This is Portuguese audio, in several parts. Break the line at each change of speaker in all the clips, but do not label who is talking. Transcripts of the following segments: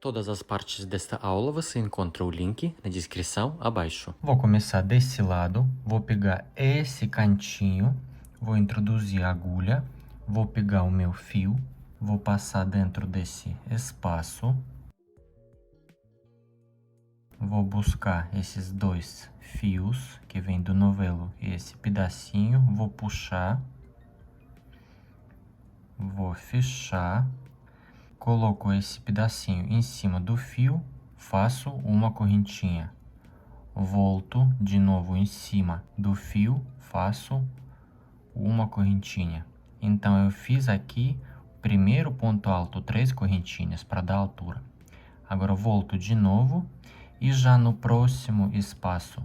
Todas as partes desta aula você encontra o link na descrição abaixo.
Vou começar desse lado, vou pegar esse cantinho, vou introduzir a agulha, vou pegar o meu fio, vou passar dentro desse espaço, vou buscar esses dois fios que vem do novelo e esse pedacinho, vou puxar, vou fechar, coloco esse pedacinho em cima do fio, faço uma correntinha. Volto de novo em cima do fio, faço uma correntinha. Então, eu fiz aqui, primeiro ponto alto, 3 correntinhas para dar altura. Agora, eu volto de novo e já no próximo espaço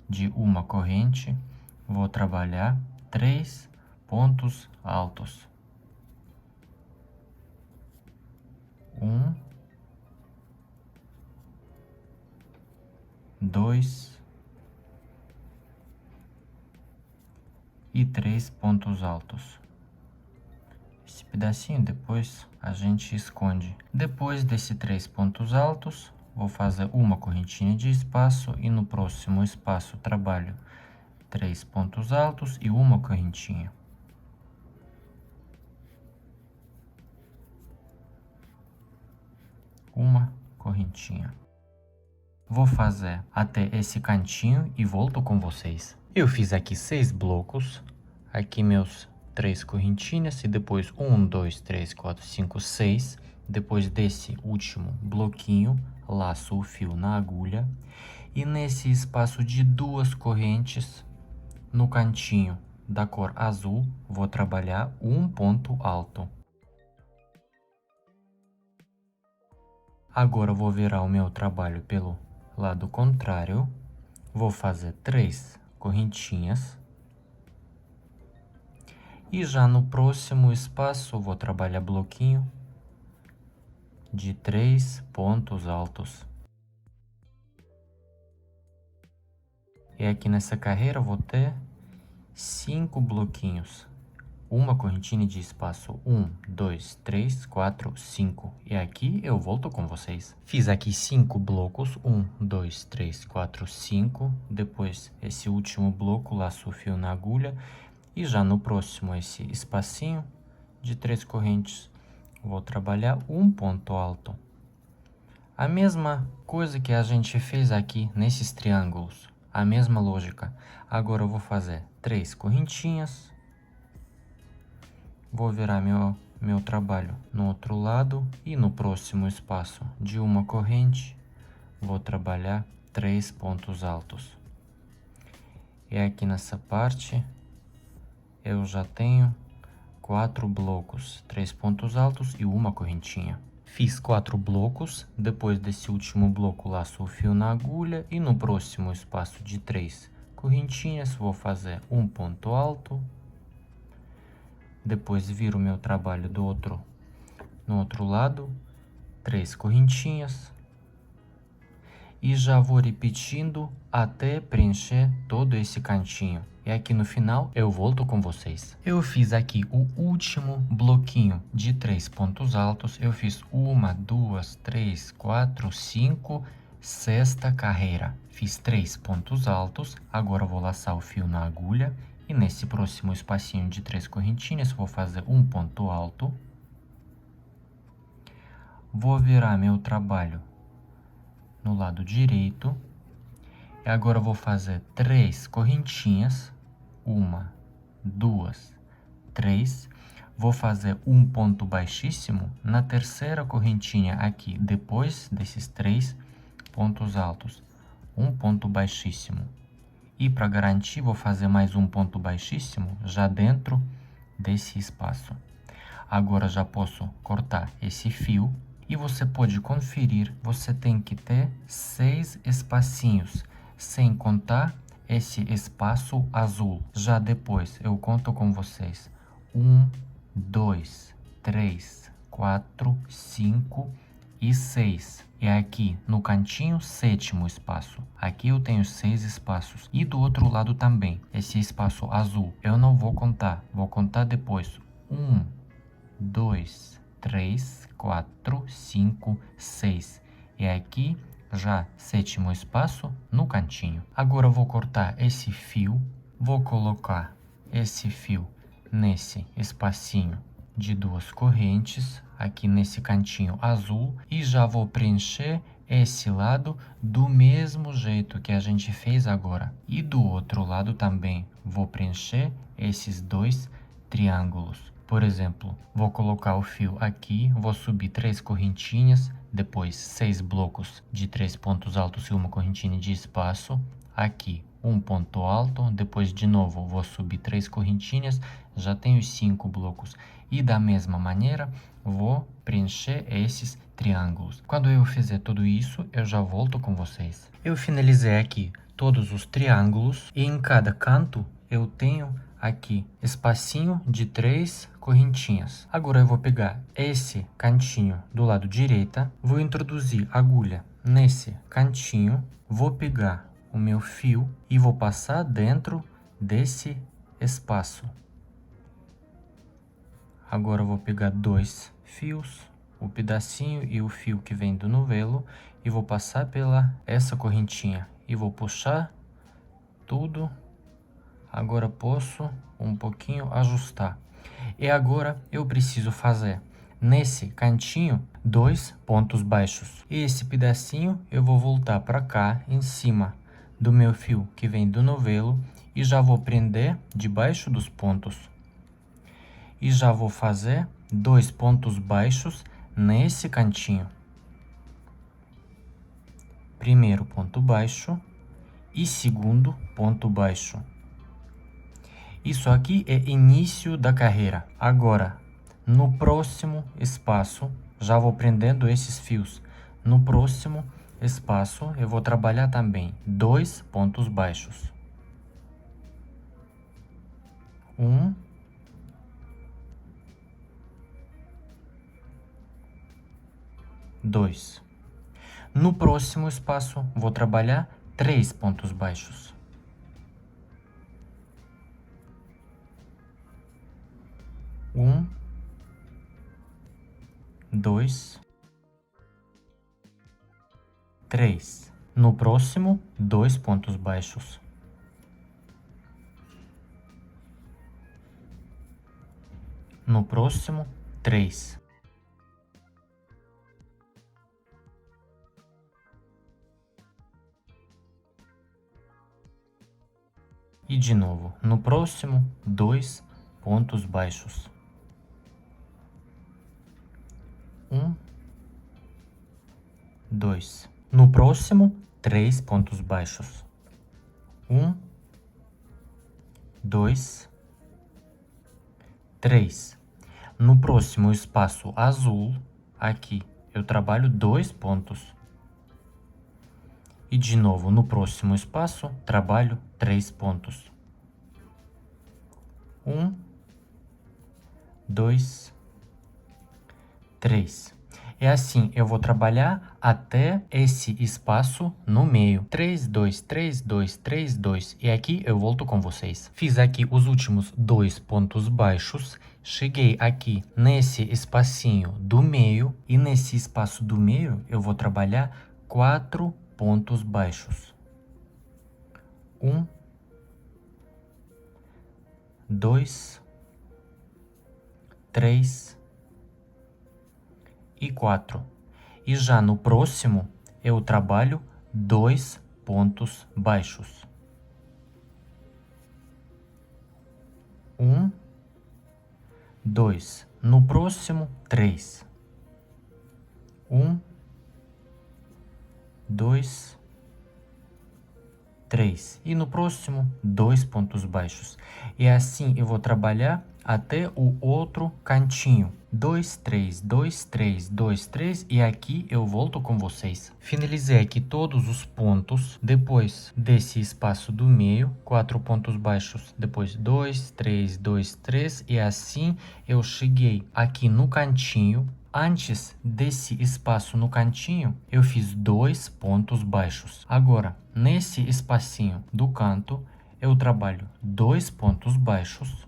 de uma corrente, vou trabalhar 3 pontos altos. 1, 2 e 3 pontos altos. Esse pedacinho depois a gente esconde. Depois desses 3 pontos altos, vou fazer uma correntinha de espaço e no próximo espaço trabalho 3 pontos altos e uma correntinha. Uma correntinha. Vou fazer até esse cantinho e volto com vocês. Eu fiz aqui 6 blocos, aqui meus 3 correntinhas e depois 1, 2, 3, 4, 5, 6. Depois desse último bloquinho, laço o fio na agulha e nesse espaço de 2 correntes, no cantinho da cor azul, vou trabalhar um ponto alto. Agora vou virar o meu trabalho pelo lado contrário, vou fazer 3 correntinhas e já no próximo espaço vou trabalhar bloquinho de 3 pontos altos. E aqui nessa carreira vou ter 5 bloquinhos, uma correntinha de espaço 1, 2, 3, 4, 5. E aqui eu volto com vocês. Fiz aqui 5 blocos, 1, 2, 3, 4, 5. Depois esse último bloco, laço o fio na agulha. E já no próximo esse espacinho de 3 correntes, vou trabalhar um ponto alto. A mesma coisa que a gente fez aqui nesses triângulos, a mesma lógica. Agora eu vou fazer 3 correntinhas. Vou virar meu trabalho no outro lado e no próximo espaço de uma corrente, vou trabalhar 3 pontos altos. E aqui nessa parte, eu já tenho 4 blocos, 3 pontos altos e uma correntinha. Fiz 4 blocos, depois desse último bloco laço o fio na agulha e no próximo espaço de 3 correntinhas vou fazer um ponto alto. Depois viro meu trabalho no outro lado, 3 correntinhas. E já vou repetindo até preencher todo esse cantinho. E aqui no final eu volto com vocês. Eu fiz aqui o último bloquinho de 3 pontos altos. Eu fiz 1, 2, 3, 4, 5, sexta carreira. Fiz 3 pontos altos. Agora vou laçar o fio na agulha. E nesse próximo espacinho de 3 correntinhas, vou fazer um ponto alto. Vou virar meu trabalho no lado direito. E agora vou fazer 3 correntinhas. 1, 2, 3. Vou fazer um ponto baixíssimo na terceira correntinha aqui, depois desses 3 pontos altos. Um ponto baixíssimo. E para garantir, vou fazer mais um ponto baixíssimo já dentro desse espaço. Agora já posso cortar esse fio e você pode conferir, você tem que ter 6 espacinhos, sem contar esse espaço azul. Já depois eu conto com vocês. 1, 2, 3, 4, 5 e 6. É aqui no cantinho, 7º espaço. Aqui eu tenho 6 espaços. E do outro lado também, esse espaço azul. Eu não vou contar, vou contar depois. 1, 2, 3, 4, 5, 6. E aqui já sétimo espaço no cantinho. Agora eu vou cortar esse fio, vou colocar esse fio nesse espacinho de duas correntes, aqui nesse cantinho azul, e já vou preencher esse lado do mesmo jeito que a gente fez agora. E do outro lado também vou preencher esses dois triângulos. Por exemplo, vou colocar o fio aqui, vou subir 3 correntinhas, depois 6 blocos de 3 pontos altos e uma correntinha de espaço. Aqui, um ponto alto, depois de novo vou subir 3 correntinhas, já tenho 5 blocos. E da mesma maneira, vou preencher esses triângulos. Quando eu fizer tudo isso, eu já volto com vocês. Eu finalizei aqui todos os triângulos e em cada canto eu tenho aqui espacinho de 3 correntinhas. Agora eu vou pegar esse cantinho do lado direito, vou introduzir agulha nesse cantinho, vou pegar o meu fio e vou passar dentro desse espaço. Agora eu vou pegar 2 fios, o pedacinho e o fio que vem do novelo, e vou passar pela essa correntinha e vou puxar tudo. Agora posso um pouquinho ajustar. E agora eu preciso fazer nesse cantinho 2 pontos baixos. E esse pedacinho eu vou voltar para cá em cima do meu fio que vem do novelo e já vou prender debaixo dos pontos. E já vou fazer 2 pontos baixos nesse cantinho. Primeiro ponto baixo e segundo ponto baixo. Isso aqui é início da carreira. Agora, no próximo espaço, já vou prendendo esses fios. No próximo espaço, eu vou trabalhar também 2 pontos baixos. 1, 2. No próximo espaço, vou trabalhar 3 pontos baixos. 1, 2, 3. No próximo, 2 pontos baixos. No próximo, 3. E de novo, no próximo, 2 pontos baixos. 1, 2. No próximo, 3 pontos baixos. 1, 2, 3. No próximo espaço azul, aqui, eu trabalho 2 pontos. E de novo, no próximo espaço, trabalho 3 pontos. 1, 2, 3. É assim, eu vou trabalhar até esse espaço no meio. 3, 2, 3, 2, 3, 2. E aqui eu volto com vocês. Fiz aqui os últimos 2 pontos baixos. Cheguei aqui nesse espacinho do meio. E nesse espaço do meio, eu vou trabalhar 4 pontos baixos. 1, 2, 3 e 4. E já no próximo, eu trabalho 2 pontos baixos. 1, 2. No próximo, 3. 1, 2, 3. E no próximo, 2 pontos baixos. E assim eu vou trabalhar até o outro cantinho. 2, 3, 2, 3, 2, 3. E aqui eu volto com vocês. Finalizei aqui todos os pontos. Depois desse espaço do meio, 4 pontos baixos. Depois 2, 3, 2, 3. E assim eu cheguei aqui no cantinho. Antes desse espaço no cantinho, eu fiz 2 pontos baixos. Agora, nesse espacinho do canto, eu trabalho 2 pontos baixos.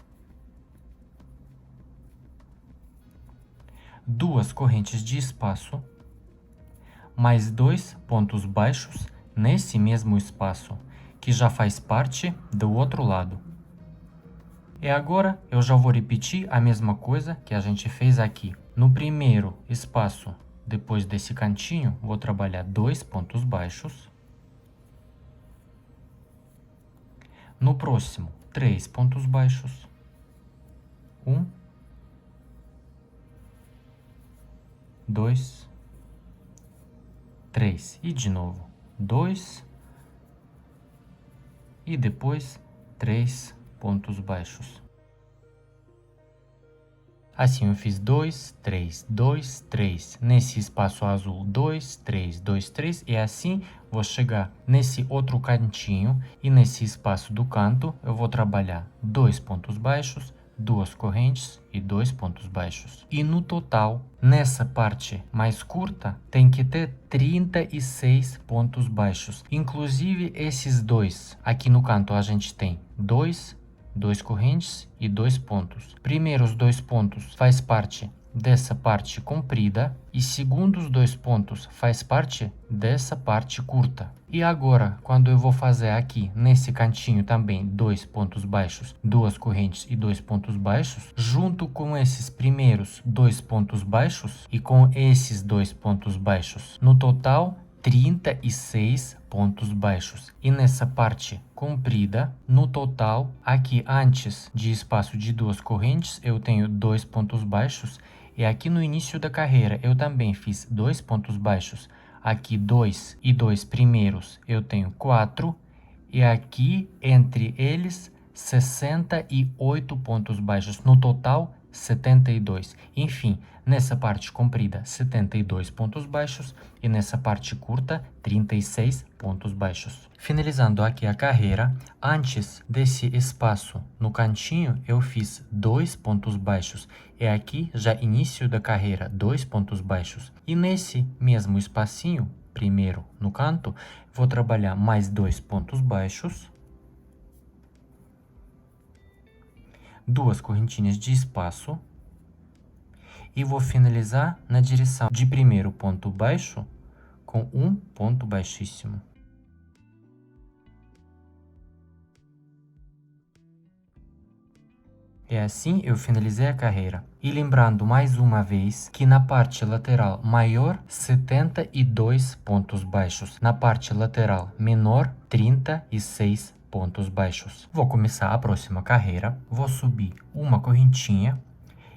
duas correntes de espaço, mais 2 pontos baixos nesse mesmo espaço, que já faz parte do outro lado. E agora eu já vou repetir a mesma coisa que a gente fez aqui. No primeiro espaço, depois desse cantinho, vou trabalhar 2 pontos baixos. No próximo, 3 pontos baixos. 1, 2, 3. E de novo, 2 e depois 3 pontos baixos. Assim eu fiz 2, 3, 2, 3. Nesse espaço azul, 2, 3, 2, 3. E assim vou chegar nesse outro cantinho. E nesse espaço do canto, eu vou trabalhar 2 pontos baixos, 2 correntes e 2 pontos baixos. E no total, nessa parte mais curta, tem que ter 36 pontos baixos. Inclusive esses dois. Aqui no canto a gente tem 2 correntes e 2 pontos. Primeiro, os 2 pontos faz parte dessa parte comprida e segundo os 2 pontos faz parte dessa parte curta. E agora, quando eu vou fazer aqui nesse cantinho também 2 pontos baixos, 2 correntes e 2 pontos baixos, junto com esses primeiros 2 pontos baixos e com esses 2 pontos baixos, no total 36 pontos baixos. E nessa parte comprida, no total, aqui antes de espaço de 2 correntes, eu tenho 2 pontos baixos. E aqui no início da carreira, eu também fiz 2 pontos baixos. Aqui 2 e 2 primeiros, eu tenho 4. E aqui, entre eles, 68 pontos baixos. No total, 72. Enfim, nessa parte comprida, 72 pontos baixos e nessa parte curta, 36 pontos baixos. Finalizando aqui a carreira, antes desse espaço no cantinho, eu fiz 2 pontos baixos. E aqui, já início da carreira, 2 pontos baixos. E nesse mesmo espacinho, primeiro no canto, vou trabalhar mais 2 pontos baixos. 2 correntinhas de espaço e vou finalizar na direção de primeiro ponto baixo com um ponto baixíssimo. E assim eu finalizei a carreira. E lembrando mais uma vez que na parte lateral maior, 72 pontos baixos. Na parte lateral menor, 36 pontos baixos. Vou começar a próxima carreira. Vou subir uma correntinha.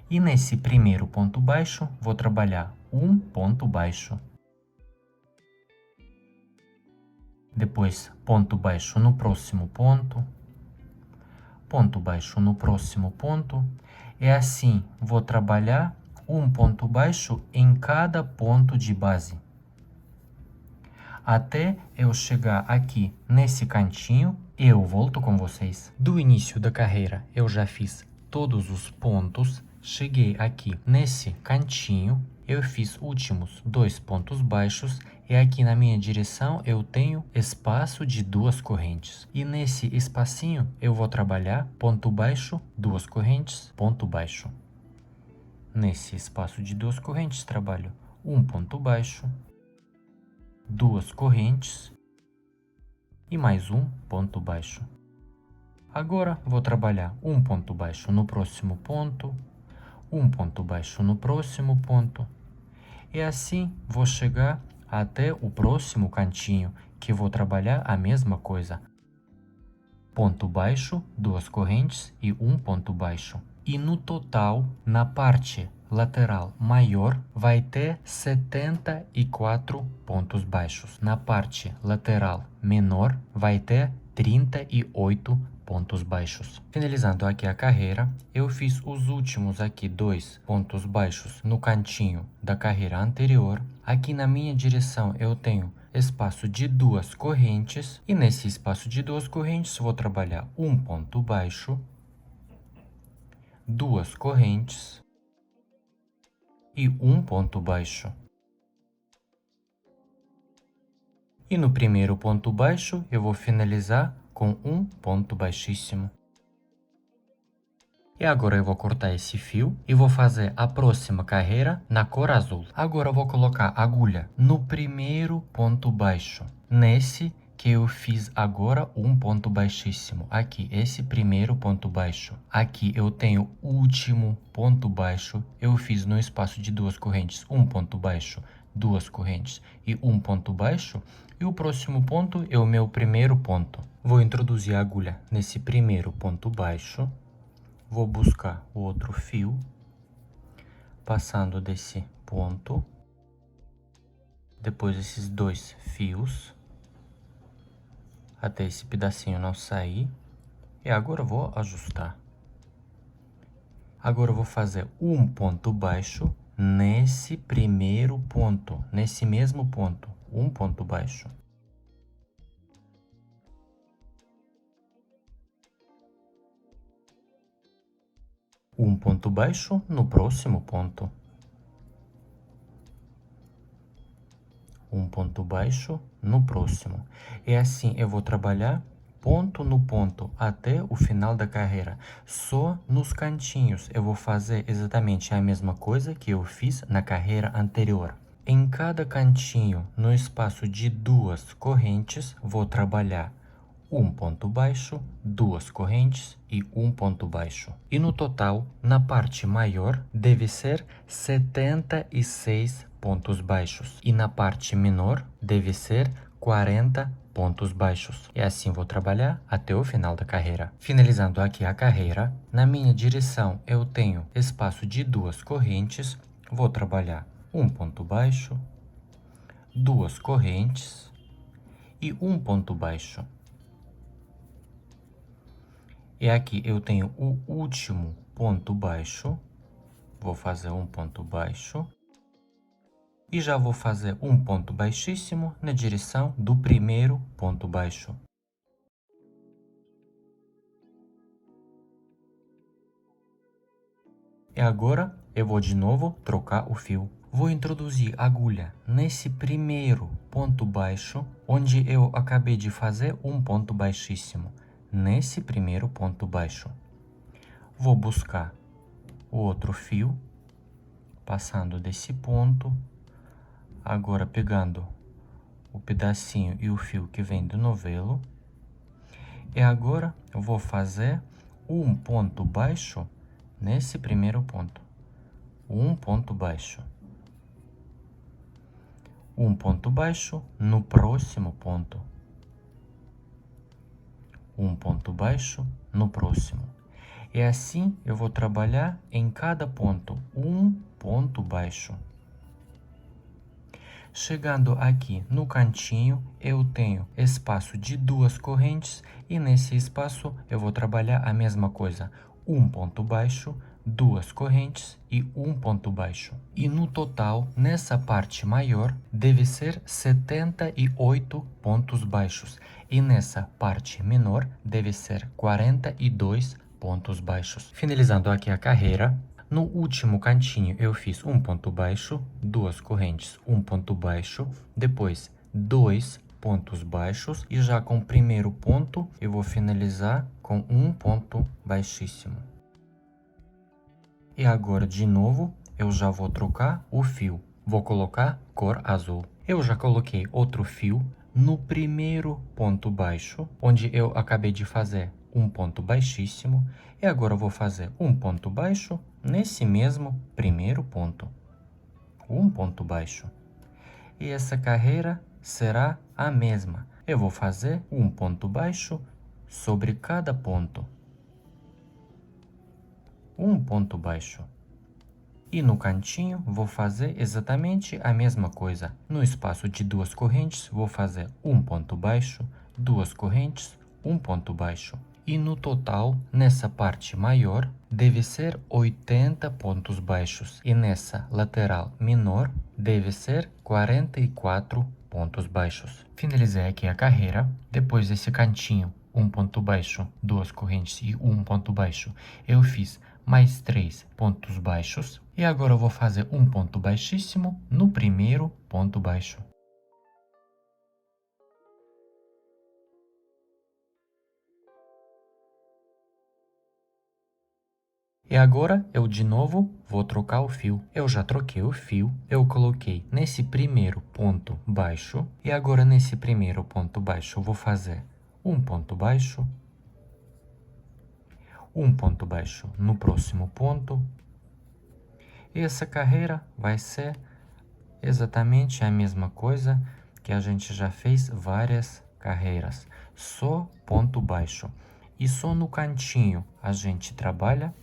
E nesse primeiro ponto baixo, vou trabalhar um ponto baixo. Depois, ponto baixo no próximo ponto. Ponto baixo no próximo ponto. E assim, vou trabalhar um ponto baixo em cada ponto de base. Até eu chegar aqui nesse cantinho, eu volto com vocês. Do início da carreira, eu já fiz todos os pontos. Cheguei aqui nesse cantinho, eu fiz últimos 2 pontos baixos e aqui na minha direção eu tenho espaço de 2 correntes. E nesse espacinho eu vou trabalhar ponto baixo, 2 correntes, ponto baixo. Nesse espaço de 2 correntes trabalho um ponto baixo, 2 correntes e mais um ponto baixo. Agora vou trabalhar um ponto baixo no próximo ponto, um ponto baixo no próximo ponto. E assim vou chegar até o próximo cantinho, que vou trabalhar a mesma coisa. Ponto baixo, 2 correntes e um ponto baixo. E no total, na parte lateral maior, vai ter 74 pontos baixos. Na parte lateral menor, vai ter 38 pontos baixos. Finalizando aqui a carreira, eu fiz os últimos aqui 2 pontos baixos no cantinho da carreira anterior. Aqui na minha direção eu tenho espaço de 2 correntes e nesse espaço de 2 correntes vou trabalhar um ponto baixo, 2 correntes e um ponto baixo. E no primeiro ponto baixo eu vou finalizar com um ponto baixíssimo. E agora eu vou cortar esse fio e vou fazer a próxima carreira na cor azul. Agora eu vou colocar a agulha no primeiro ponto baixo. Nesse que eu fiz agora um ponto baixíssimo. Aqui, esse primeiro ponto baixo. Aqui eu tenho o último ponto baixo. Eu fiz no espaço de duas correntes um ponto baixo, duas correntes e um ponto baixo. E o próximo ponto é o meu primeiro ponto. Vou introduzir a agulha nesse primeiro ponto baixo. Vou buscar o outro fio, passando desse ponto, depois esses dois fios, até esse pedacinho não sair. E agora eu vou ajustar. Agora eu vou fazer um ponto baixo nesse primeiro ponto, nesse mesmo ponto, um ponto baixo. Um ponto baixo no próximo ponto. Um ponto baixo no próximo. E assim eu vou trabalhar ponto no ponto até o final da carreira. Só nos cantinhos eu vou fazer exatamente a mesma coisa que eu fiz na carreira anterior. Em cada cantinho, no espaço de duas correntes, vou trabalhar um ponto baixo, duas correntes e um ponto baixo. E no total, na parte maior, deve ser 76 pontos baixos. E na parte menor, deve ser 40 pontos baixos. E assim vou trabalhar até o final da carreira. Finalizando aqui a carreira, na minha direção eu tenho espaço de duas correntes. Vou trabalhar um ponto baixo, duas correntes e um ponto baixo. E aqui eu tenho o último ponto baixo, vou fazer um ponto baixo. E já vou fazer um ponto baixíssimo na direção do primeiro ponto baixo. E agora eu vou de novo trocar o fio. Vou introduzir a agulha nesse primeiro ponto baixo, onde eu acabei de fazer um ponto baixíssimo. Nesse primeiro ponto baixo. Vou buscar o outro fio, passando desse ponto, agora pegando o pedacinho e o fio que vem do novelo. E agora eu vou fazer um ponto baixo nesse primeiro ponto. Um ponto baixo. Um ponto baixo no próximo ponto. Um ponto baixo no próximo. E assim eu vou trabalhar em cada ponto um ponto baixo. Chegando aqui no cantinho, eu tenho espaço de duas correntes e nesse espaço eu vou trabalhar a mesma coisa. Um ponto baixo, duas correntes e um ponto baixo. E no total, nessa parte maior, deve ser 78 pontos baixos. E nessa parte menor, deve ser 42 pontos baixos. Finalizando aqui a carreira, no último cantinho eu fiz um ponto baixo, duas correntes, um ponto baixo, depois dois pontos baixos e já com o primeiro ponto eu vou finalizar com um ponto baixíssimo. E agora de novo eu já vou trocar o fio, vou colocar cor azul. Eu já coloquei outro fio no primeiro ponto baixo, onde eu acabei de fazer um ponto baixíssimo, e agora eu vou fazer um ponto baixo nesse mesmo primeiro ponto. Um ponto baixo. E essa carreira será a mesma. Eu vou fazer um ponto baixo sobre cada ponto. Um ponto baixo. E no cantinho vou fazer exatamente a mesma coisa. No espaço de duas correntes vou fazer um ponto baixo, duas correntes, um ponto baixo. E no total, nessa parte maior, deve ser 80 pontos baixos. E nessa lateral menor, deve ser 44 pontos baixos. Finalizei aqui a carreira. Depois desse cantinho, um ponto baixo, duas correntes e um ponto baixo, eu fiz mais 3 pontos baixos. E agora eu vou fazer um ponto baixíssimo no primeiro ponto baixo. E agora, eu de novo vou trocar o fio. Eu já troquei o fio, eu coloquei nesse primeiro ponto baixo. E agora, nesse primeiro ponto baixo, eu vou fazer um ponto baixo. Um ponto baixo no próximo ponto. E essa carreira vai ser exatamente a mesma coisa que a gente já fez várias carreiras. Só ponto baixo. E só no cantinho a gente trabalha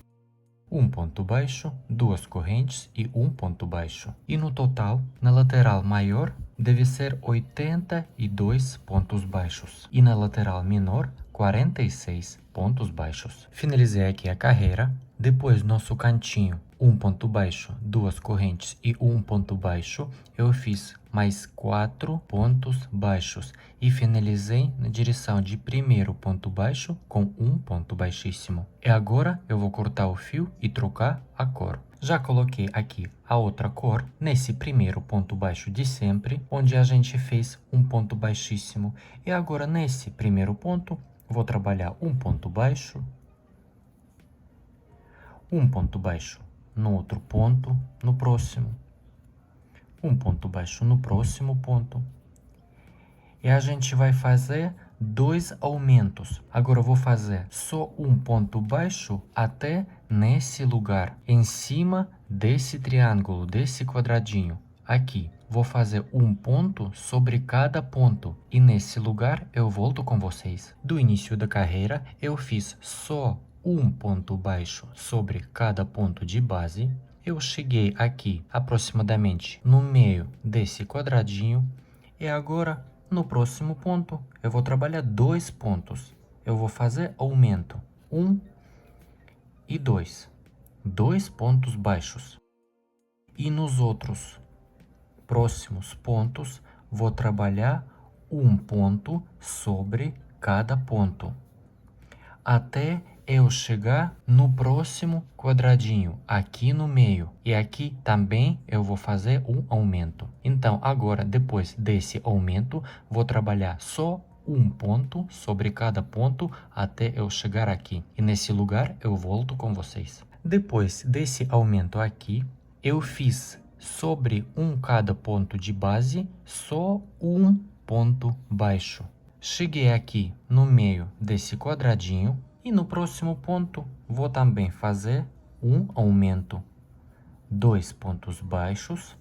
um ponto baixo, duas correntes e um ponto baixo. E no total, na lateral maior, deve ser 82 pontos baixos. E na lateral menor, 46 pontos baixos. Finalizei aqui a carreira. Depois, nosso cantinho, um ponto baixo, duas correntes e um ponto baixo, eu fiz mais 4 pontos baixos e finalizei na direção de primeiro ponto baixo com um ponto baixíssimo. E agora eu vou cortar o fio e trocar a cor. Já coloquei aqui a outra cor nesse primeiro ponto baixo de sempre, onde a gente fez um ponto baixíssimo. E agora nesse primeiro ponto, vou trabalhar um ponto baixo, um ponto baixo no outro ponto, no próximo, um ponto baixo no próximo ponto. E a gente vai fazer 2 aumentos. Agora eu vou fazer só um ponto baixo até nesse lugar, em cima desse triângulo, desse quadradinho. Aqui, vou fazer um ponto sobre cada ponto. E nesse lugar eu volto com vocês. Do início da carreira, eu fiz só um ponto baixo sobre cada ponto de base. Eu cheguei aqui aproximadamente no meio desse quadradinho. E agora, no próximo ponto, eu vou trabalhar 2 pontos. Eu vou fazer aumento 1 e 2. 2 pontos baixos. E nos outros próximos pontos, vou trabalhar um ponto sobre cada ponto. Até eu chegar no próximo quadradinho, aqui no meio. E aqui também eu vou fazer um aumento. Então, agora, depois desse aumento, vou trabalhar só um ponto sobre cada ponto até eu chegar aqui. E nesse lugar, eu volto com vocês. Depois desse aumento aqui, eu fiz sobre cada ponto de base, só um ponto baixo. Cheguei aqui no meio desse quadradinho. E no próximo ponto, vou também fazer um aumento. 2 pontos baixos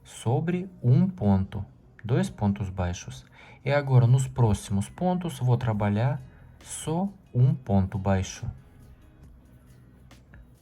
sobre um ponto. 2 pontos baixos. E agora, nos próximos pontos, vou trabalhar só um ponto baixo.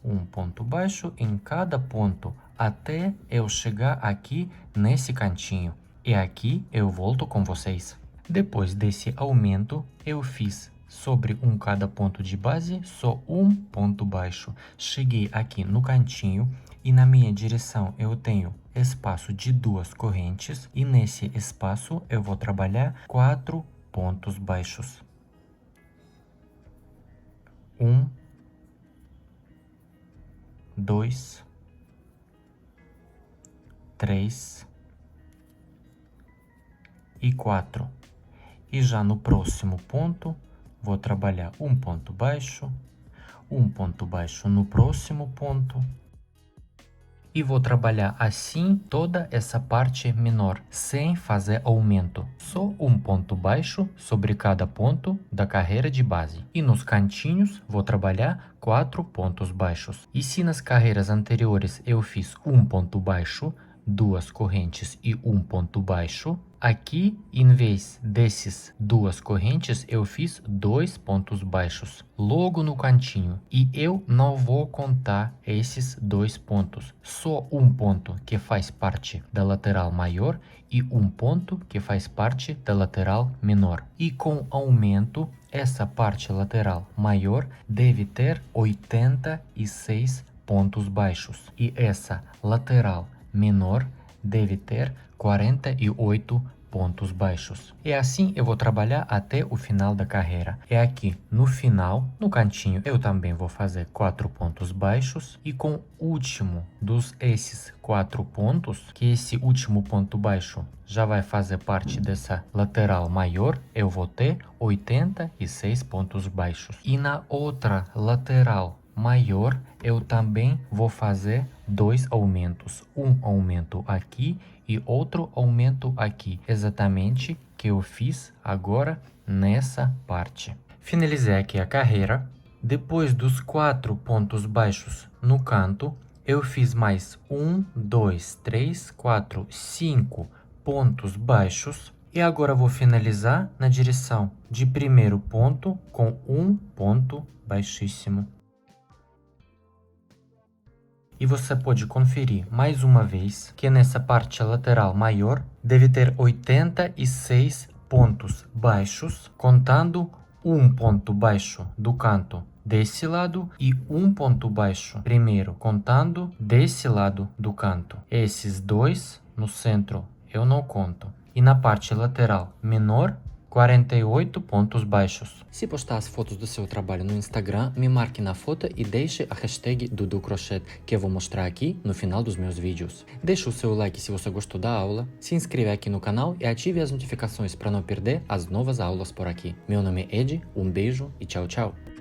Um ponto baixo em cada ponto, até eu chegar aqui nesse cantinho. E aqui eu volto com vocês. Depois desse aumento, eu fiz sobre cada ponto de base, só um ponto baixo. Cheguei aqui no cantinho e na minha direção eu tenho espaço de 2 correntes. E nesse espaço eu vou trabalhar 4 pontos baixos. 1, 2, 3 e 4. E já no próximo ponto, vou trabalhar um ponto baixo no próximo ponto. E vou trabalhar assim toda essa parte menor, sem fazer aumento. Só um ponto baixo sobre cada ponto da carreira de base. E nos cantinhos, vou trabalhar 4 pontos baixos. E se nas carreiras anteriores eu fiz um ponto baixo, 2 correntes e um ponto baixo, aqui, em vez desses 2 correntes, eu fiz 2 pontos baixos logo no cantinho. E eu não vou contar esses 2 pontos. Só um ponto que faz parte da lateral maior e um ponto que faz parte da lateral menor. E com aumento, essa parte lateral maior deve ter 86 pontos baixos. E essa lateral menor deve ter 48 pontos baixos. E assim eu vou trabalhar até o final da carreira. E aqui no final, no cantinho, eu também vou fazer 4 pontos baixos. E com o último esses 4 pontos, que esse último ponto baixo já vai fazer parte dessa lateral maior, eu vou ter 86 pontos baixos. E na outra lateral maior, eu também vou fazer 2 aumentos. Um aumento aqui e outro aumento aqui. Exatamente o que eu fiz agora nessa parte. Finalizei aqui a carreira. Depois dos 4 pontos baixos no canto, eu fiz mais 1, 2, 3, 4, 5 pontos baixos. E agora vou finalizar na direção de primeiro ponto com um ponto baixíssimo. E você pode conferir mais uma vez que nessa parte lateral maior deve ter 86 pontos baixos, contando um ponto baixo do canto desse lado e um ponto baixo primeiro, contando desse lado do canto. Esses dois no centro eu não conto. E na parte lateral menor, 48 pontos baixos.
Se postar as fotos do seu trabalho no Instagram, me marque na foto e deixe a hashtag DuduCrochê, que eu vou mostrar aqui no final dos meus vídeos. Deixe o seu like se você gostou da aula, se inscreva aqui no canal e ative as notificações para não perder as novas aulas por aqui. Meu nome é Ed, um beijo e tchau, tchau!